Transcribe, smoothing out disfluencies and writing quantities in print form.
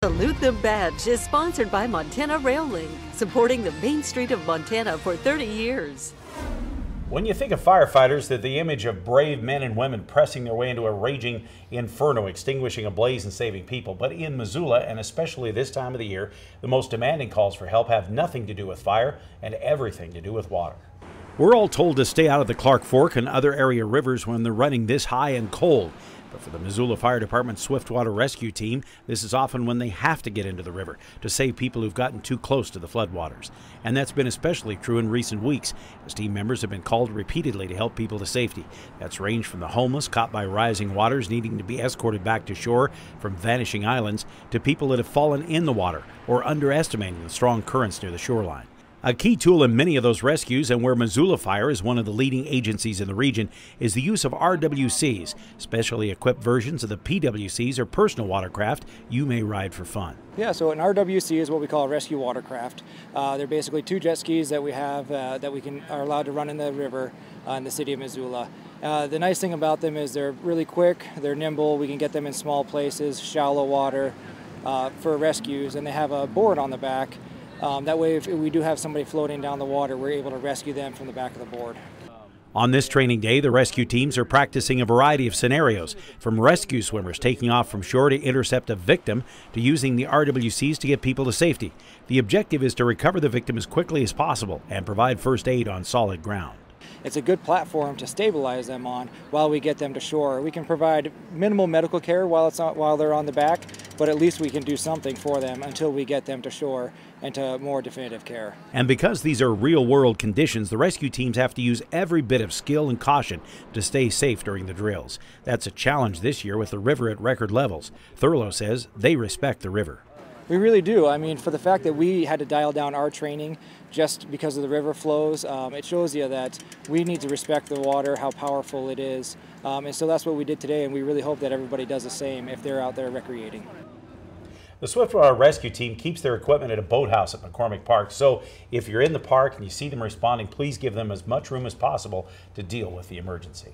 Salute the Badge is sponsored by Montana Rail Link, supporting the Main Street of Montana for 30 years. When you think of firefighters, they're the image of brave men and women pressing their way into a raging inferno, extinguishing a blaze and saving people. But in Missoula, and especially this time of the year, the most demanding calls for help have nothing to do with fire and everything to do with water. We're all told to stay out of the Clark Fork and other area rivers when they're running this high and cold. But for the Missoula Fire Department's Swiftwater Rescue Team, this is often when they have to get into the river to save people who've gotten too close to the floodwaters. And that's been especially true in recent weeks, as team members have been called repeatedly to help people to safety. That's ranged from the homeless caught by rising waters needing to be escorted back to shore from vanishing islands to people that have fallen in the water or underestimating the strong currents near the shoreline. A key tool in many of those rescues, and where Missoula Fire is one of the leading agencies in the region, is the use of RWCs, specially equipped versions of the PWCs or personal watercraft you may ride for fun. Yeah, so an RWC is what we call a rescue watercraft. They're basically two jet skis that we have that are allowed to run in the river in the city of Missoula. The nice thing about them is they're really quick, they're nimble, we can get them in small places, shallow water for rescues, and they have a board on the back. That way, if we do have somebody floating down the water, we're able to rescue them from the back of the board. On this training day, the rescue teams are practicing a variety of scenarios, from rescue swimmers taking off from shore to intercept a victim to using the RWCs to get people to safety. The objective is to recover the victim as quickly as possible and provide first aid on solid ground. It's a good platform to stabilize them on while we get them to shore. We can provide minimal medical care while they're on the back, but at least we can do something for them until we get them to shore and to more definitive care. And because these are real-world conditions, the rescue teams have to use every bit of skill and caution to stay safe during the drills. That's a challenge this year with the river at record levels. Thurlow says they respect the river. We really do. I mean, for the fact that we had to dial down our training just because of the river flows, it shows you that we need to respect the water, how powerful it is. And so that's what we did today, and we really hope that everybody does the same if they're out there recreating. The Swiftwater Rescue Team keeps their equipment at a boathouse at McCormick Park, so if you're in the park and you see them responding, please give them as much room as possible to deal with the emergency.